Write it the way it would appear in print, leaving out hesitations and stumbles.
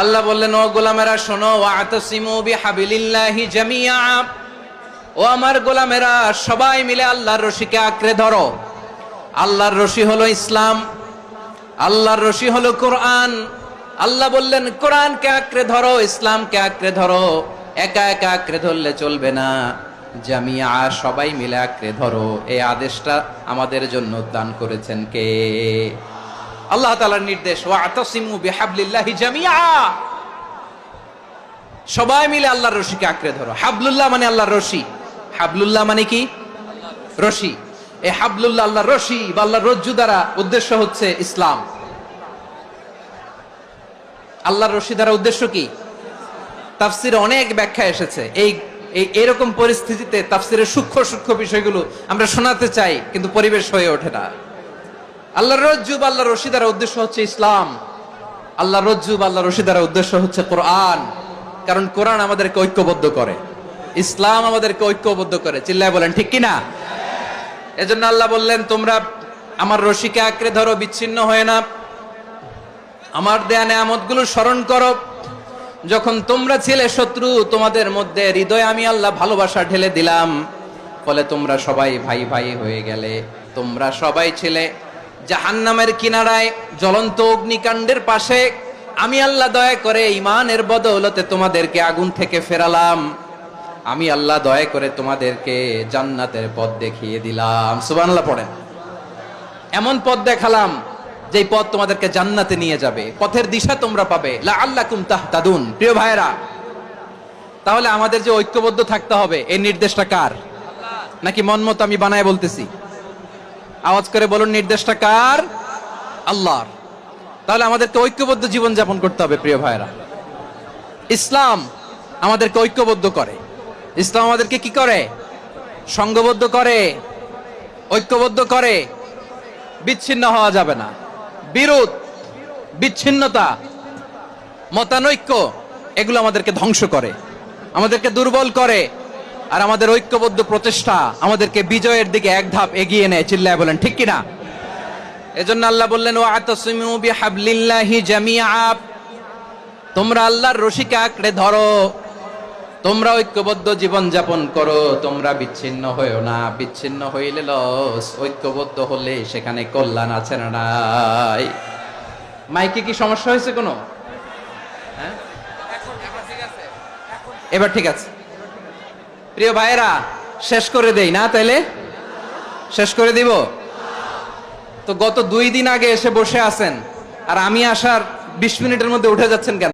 আল্লাহ বললেন, ও গোলামেরা শোনো, ওয়াতাসিমু বিহাবিলিল্লাহি জামিআ, ও আমার গোলামেরা সবাই মিলে আল্লাহর রশিকে আঁকড়ে ধরো। আল্লাহর রশি হলো ইসলাম, আল্লাহর রশি হলো কোরআন। আল্লাহ বললেন কোরআনকে আঁকড়ে ধরো, ইসলামকে আঁকড়ে ধরো। একা একা আঁকড়ে ধরলে চলবে না, জামিয়া সবাই মিলে আঁকড়ে ধরো। এই আদেশটা আমাদের জন্য দান করেছেন কে? আল্লাহ তাআলার নির্দেশ, ওয়াতাসিমু বিহাবলিল্লাহি জামিআ, সবাই মিলে আল্লাহর রশিকে আঁকড়ে ধরো। হাবলুল্লাহ মানে আল্লাহর রশি। হাবলুল্লাহ মানে কি? রশি। এই হাবলুল্লাহ আল্লাহর রশি বা আল্লাহর রজ্জু দ্বারা উদ্দেশ্য হচ্ছে ইসলাম। আল্লাহর রশি দ্বারা উদ্দেশ্য কি? তাফসিরে অনেক ব্যাখ্যা এসেছে। এরকম পরিস্থিতিতে তাফসিরের সূক্ষ্ম সূক্ষ্ম বিষয়গুলো আমরা শোনাতে চাই, কিন্তু পরিবেশ হয়ে ওঠে না। আল্লাহর রজ্জু বা আল্লাহর রশি দ্বারা উদ্দেশ্য হচ্ছে ইসলাম। আল্লাহর রজ্জু বা আল্লাহর রশি দ্বারা উদ্দেশ্য হচ্ছে কোরআন। কারণ কোরআন আমাদেরকে ঐক্যবদ্ধ করে, ইসলাম আমাদেরকে ঐক্যবদ্ধ করে। চিল্লায় বলেন ঠিক কিনা? এজন্য আল্লাহ বললেন, তোমরা আমার রশিকে আঁকড়ে ধরো, বিচ্ছিন্ন হয়ে না। আমার দেয়া নেয়ামতগুলো স্মরণ করো। যখন তোমরা ছিলে শত্রু, তোমাদের মধ্যে হৃদয়ে আমি আল্লাহ ভালোবাসা ঢেলে দিলাম, ফলে তোমরা সবাই ভাই ভাই হয়ে গেলে। তোমরা সবাই ছিলে জাহান্নামের কিনারায়, জ্বলন্ত অগ্নিকাণ্ডের পাশে। আমি আল্লাহ দয়া করে ঈমানের বদৌলতে তোমাদেরকে আগুন থেকে ফেরালাম। আমি আল্লাহ দয়া করে তোমাদেরকে জান্নাতের পথ দেখিয়ে দিলাম। সুবহানাল্লাহ পড়েন। এমন পথ দেখালাম যেই পথ তোমাদেরকে জান্নাতে নিয়ে যাবে, পথের দিশা তোমরা পাবে। লাআল্লাকুম তাহতাদুন। প্রিয় ভাইরা, তাহলে আমাদের যে ঐক্যবদ্ধ থাকতে হবে, এই নির্দেশটা কার? নাকি মন মতো আমি বানায় বলতেছি? আওয়াজ করে বলুন, নির্দেশটা কার? আল্লাহর। তাহলে আমাদেরকে ঐক্যবদ্ধ জীবন যাপন করতে হবে। প্রিয় ভাইরা, ইসলাম আমাদেরকে ঐক্যবদ্ধ করে। ইসলাম আমাদেরকে কি করে? সংঘবদ্ধ করে, ঐক্যবদ্ধ করে। বিচ্ছিন্ন হওয়া যাবে না। বিরোধ, বিচ্ছিন্নতা, মতানৈক্য, এগুলো আমাদেরকে ধ্বংস করে, আমাদেরকে দুর্বল করে। আর আমাদের ঐক্যবদ্ধ প্রচেষ্টা আমাদেরকে বিজয়ের দিকে এক ধাপ এগিয়ে নেয়। চিল্লায় বলেন ঠিক কিনা? এজন্য আল্লাহ বললেন, ওয়াতাসিমু বিহাবলিল্লাহি জামিআ, তোমরা আল্লাহর রশিকে আঁকড়ে ধরো, তোমরা ঐক্যবদ্ধ জীবন যাপন করো, তোমরা বিচ্ছিন্ন হইও না। বিচ্ছিন্ন হইলে লস, ঐক্যবদ্ধ হলে সেখানে কল্যাণ আছে না নাই? মাইকে কি সমস্যা হয়েছে কোনো? হ্যাঁ, এবার ঠিক আছে। প্রিয় ভাইয়েরা, শেষ করে দেই না? তাইলে শেষ করে দিব তো? গত 2 দিন আগে এসে বসে আছেন, আর আমি আসার 20 মিনিটের মধ্যে উঠে যাচ্ছেন কেন?